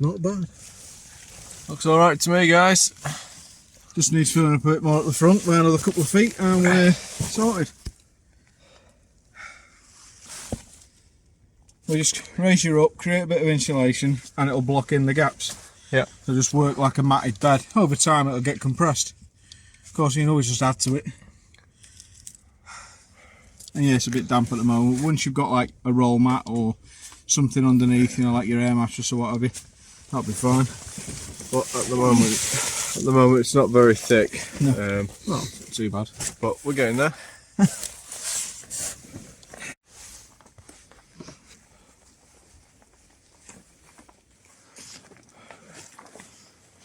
Not bad. Looks alright to me, guys. Just needs filling up a bit more at the front by another couple of feet and we're sorted. We'll just raise you up, create a bit of insulation and it'll block in the gaps. Yeah. It'll just work like a matted bed. Over time it'll get compressed. Of course you can always just add to it. And yeah, it's a bit damp at the moment. Once you've got like a roll mat or something underneath, you know, like your air mattress or whatever, that'll be fine. But at the moment it's not very thick. No, well, not too bad. But we're getting there.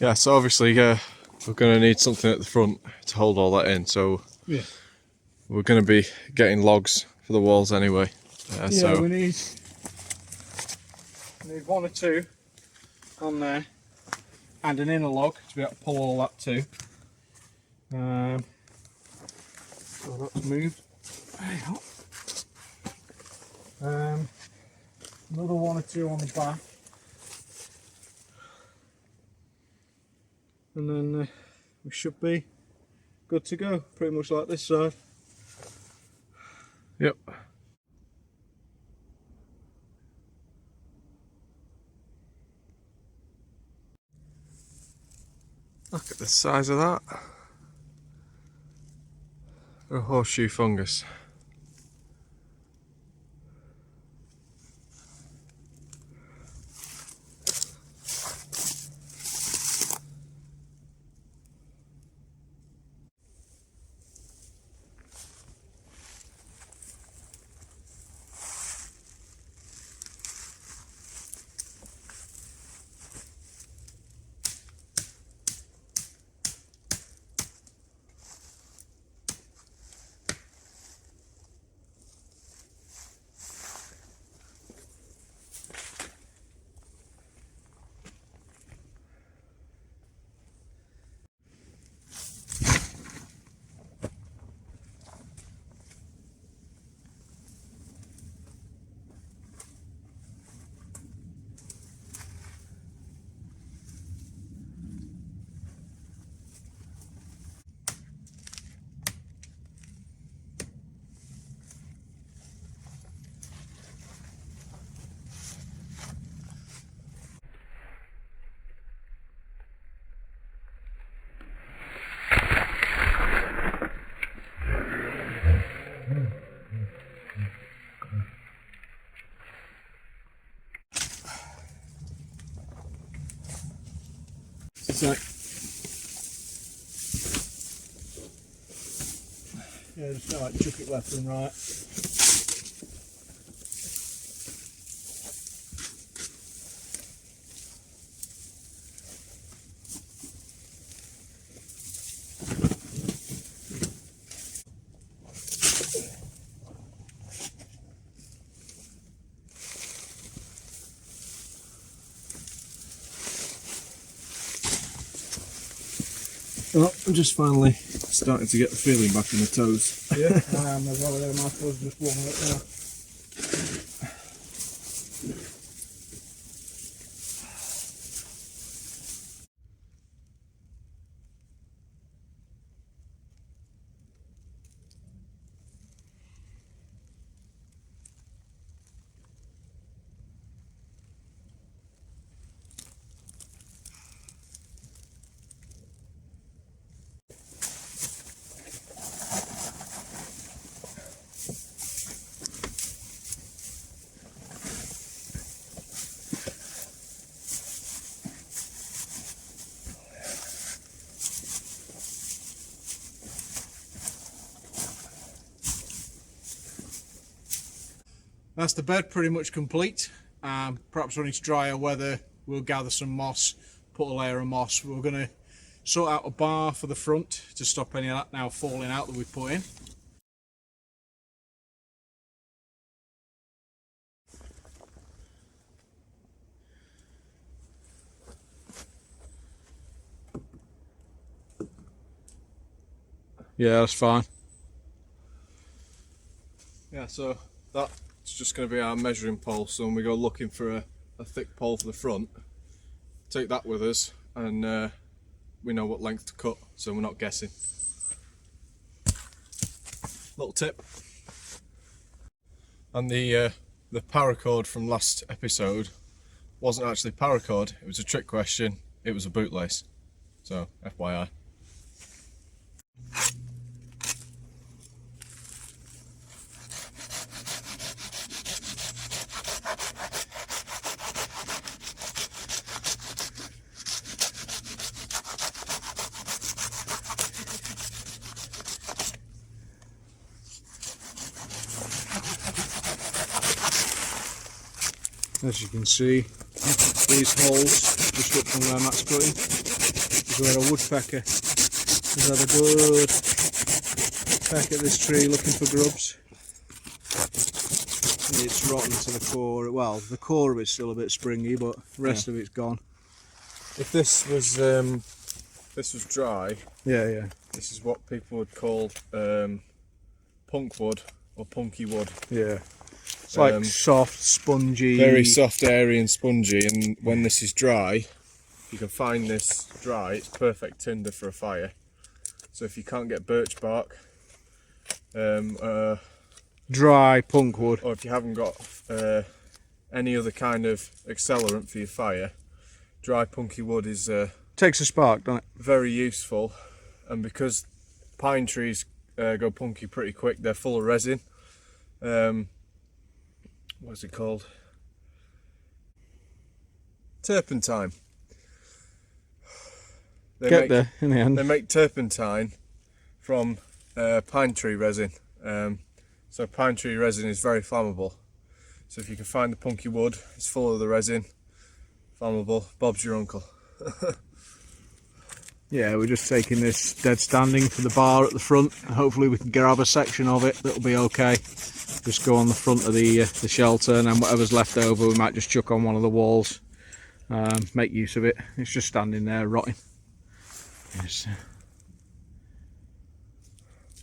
Yeah, so obviously we're going to need something at the front to hold all that in, so yeah, we're going to be getting logs for the walls anyway. Yeah, so we need one or two on there and an inner log to be able to pull all that too. So that's moved. Another one or two on the back. And then we should be good to go, pretty much like this side. Yep. Look at the size of that. A horseshoe fungus. So, yeah, just like chuck it left and right. Well, I'm just finally starting to get the feeling back in the toes. Yeah, I am as well. There, my toes just warming up now. That's the bed pretty much complete. Perhaps when it's drier weather we'll gather some moss, put a layer of moss. We're going to sort out a bar for the front to stop any of that now falling out that we put in. Yeah, that's fine. Yeah, so that's just going to be our measuring pole. So when we go looking for a thick pole for the front, take that with us, and we know what length to cut, so we're not guessing. Little tip. And the paracord from last episode wasn't actually paracord, it was a trick question, it was a bootlace. So, FYI. As you can see, these holes just up from where Matt's cutting is where a woodpecker has had a good peck at this tree looking for grubs. It's rotten to the core. Well, the core of it's still a bit springy, but the rest of it's gone. If this was dry, yeah, this is what people would call punk wood or punky wood. yeah. It's like soft, spongy. Very soft, airy and spongy, and when this is dry, you can find this dry, it's perfect tinder for a fire. So if you can't get birch bark, dry punk wood, or if you haven't got any other kind of accelerant for your fire, dry punky wood is takes a spark, doesn't it? very useful. And because pine trees go punky pretty quick, they're full of resin. What's it called? Turpentine. There in the end. They make turpentine from pine tree resin. So pine tree resin is very flammable. So if you can find the punky wood, it's full of the resin, flammable, Bob's your uncle. Yeah, we're just taking this dead standing for the bar at the front. Hopefully we can grab a section of it that'll be okay. Just go on the front of the shelter, and then whatever's left over we might just chuck on one of the walls. Make use of it. It's just standing there rotting.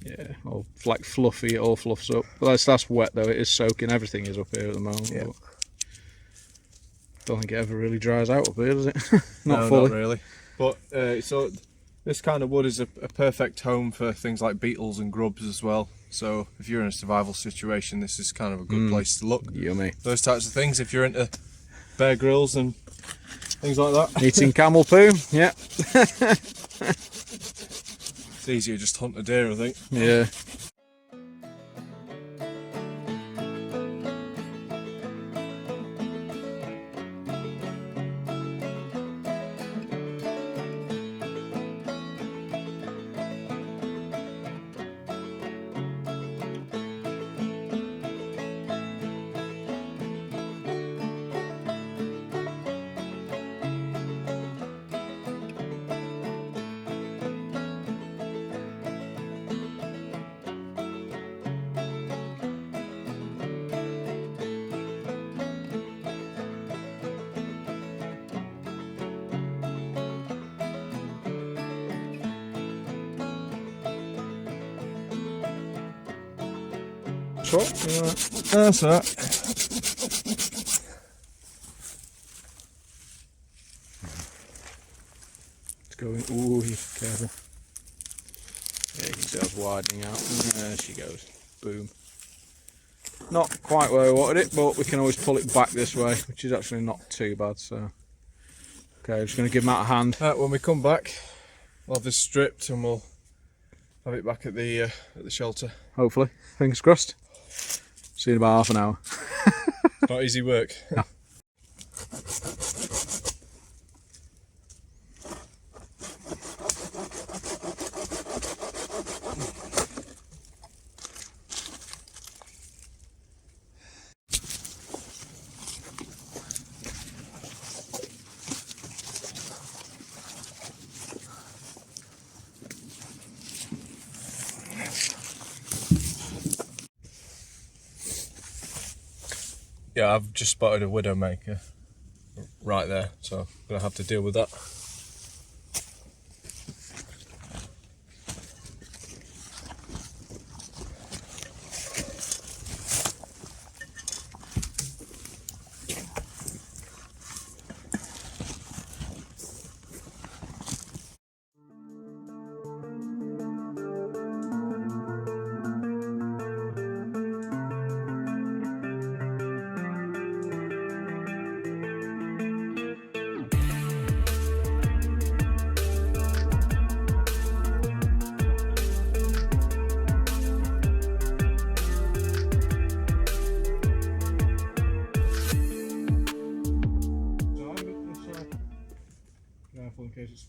Yeah, all like fluffy, it all fluffs up. But that's wet though, it is soaking, everything is up here at the moment. Yeah. Don't think it ever really dries out up here, does it? No, fully. not really. But so this kind of wood is a perfect home for things like beetles and grubs as well. So if you're in a survival situation, this is kind of a good place to look. Yummy. Those types of things, if you're into Bear Grylls and things like that. Eating camel poo, yeah. It's easier just hunt a deer, I think. Yeah. That's that. It's going, ooh, careful. Yeah, you can see I was widening out. There she goes. Boom. Not quite where I wanted it, but we can always pull it back this way, which is actually not too bad. So, okay, I'm just going to give Matt a hand. Right, when we come back, we'll have this stripped and we'll have it back at the shelter. Hopefully, fingers crossed. See you in about half an hour. Not easy work. No. Yeah, I've just spotted a widowmaker right there, so I'm going to have to deal with that.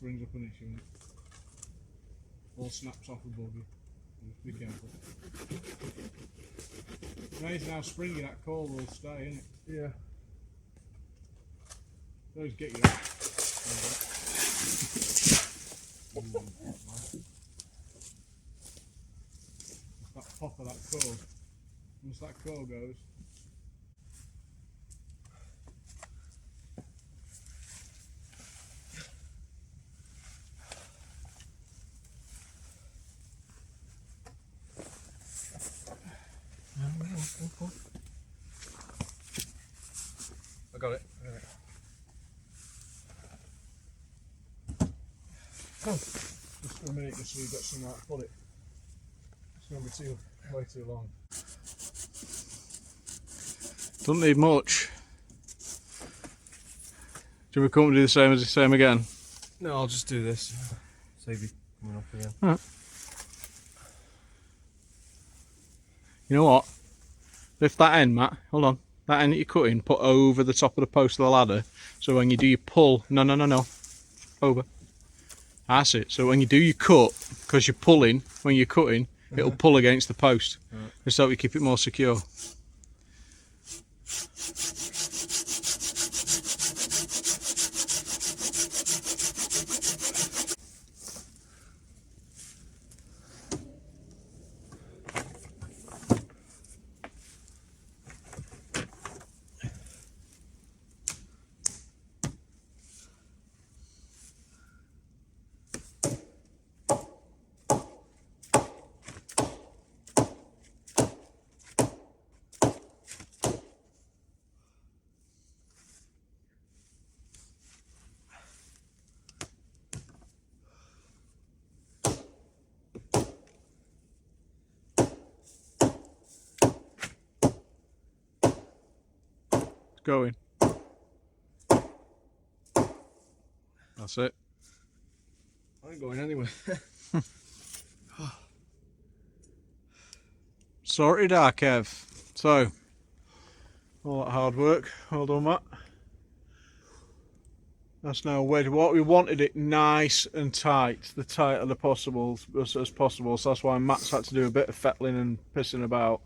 springs up an issue and it all snaps off above you. Just be careful. Amazing how springy that core will stay, isn't it? Yeah. Those get you out. That pop of that cord. Once that core goes. I got it. Just for a minute, just so you've got somewhere to put it. It's going to be way too long. Doesn't need much. Do we come to do the same again? No, I'll just do this. Save you coming up again. Alright. You know what? Lift that end, Matt. Hold on. That end that you're cutting, put over the top of the post of the ladder. So when you do your pull, no. Over. That's it. So when you do your cut, because you're pulling, when you're cutting, it'll pull against the post. Right. Just so you keep it more secure. Going. That's it. I ain't going anywhere. Sorted, Kev. So, all that hard work. Well done, Matt. That's now wedge. What we wanted it nice and tight, the tighter the possible as possible. So that's why Matt's had to do a bit of fettling and pissing about.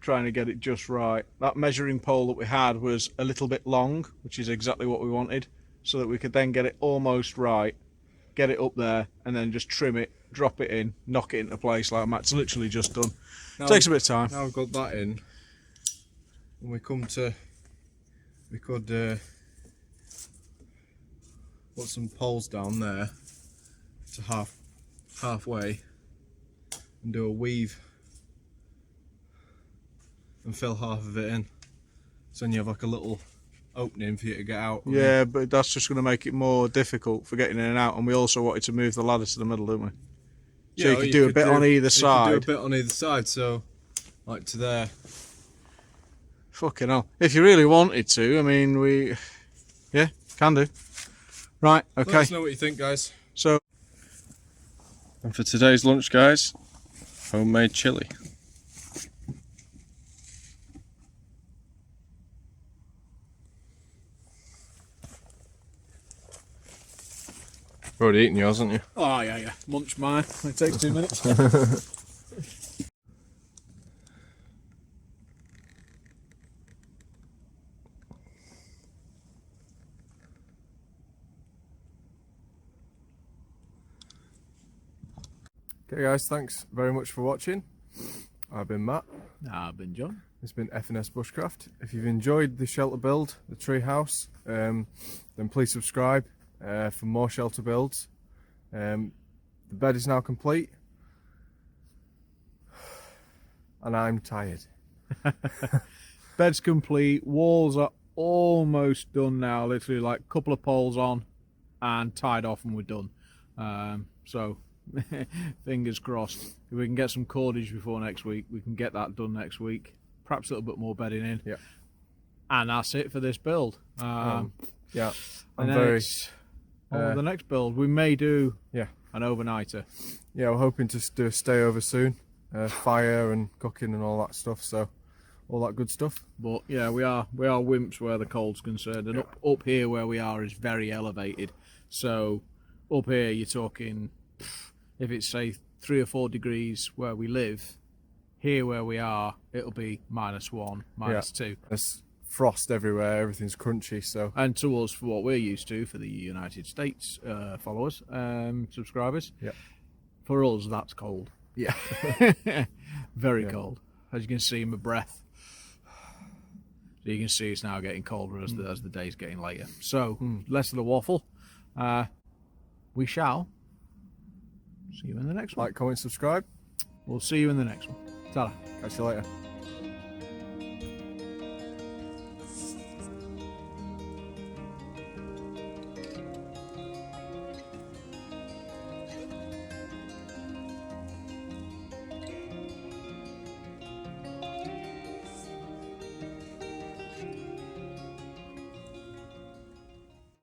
Trying to get it just right. That measuring pole that we had was a little bit long, which is exactly what we wanted, so that we could then get it almost right, get it up there, and then just trim it, drop it in, knock it into place like Matt's literally just done. Takes a bit of time. Now we've got that in, when we come to, we could put some poles down there to halfway and do a weave and fill half of it in, so then you have like a little opening for you to get out. Yeah, but that's just going to make it more difficult for getting in and out, and we also wanted to move the ladder to the middle, didn't we? So you could do a bit on either side. You could do a bit on either side, so like to there. Fucking hell. If you really wanted to, I mean, yeah, can do. Right, okay. Let us know what you think, guys. So, and for today's lunch, guys, homemade chili. You've already eaten yours, haven't you? oh yeah, munch mine. It takes 2 minutes. Okay guys, thanks very much for watching. I've been Matt. I've been John. It's been F&S Bushcraft. If you've enjoyed the shelter build, the treehouse, then please subscribe for more shelter builds. The bed is now complete and I'm tired. Bed's complete, walls are almost done now, literally like a couple of poles on and tied off and we're done. So fingers crossed. If we can get some cordage before next week, we can get that done next week. Perhaps a little bit more bedding in. Yeah. And that's it for this build. Yeah. I'm and very the next build we may do yeah, an overnighter. yeah, we're hoping to do a stay over soon. Fire and cooking and all that stuff, so all that good stuff. But yeah, we are wimps where the cold's concerned, and up here where we are is very elevated, so Up here, you're talking, if it's say 3 or 4 degrees where we live, here where we are, it'll be -1, -2. There's frost everywhere, everything's crunchy, so. And to us, for what we're used to, for the United States followers, subscribers, for us, that's cold. Yeah. Very cold. As you can see in my breath. So you can see it's now getting colder as the day's getting later. So, less of the waffle. We shall see you in the next one. Like, comment, subscribe. We'll see you in the next one. Ta-da. Catch you later.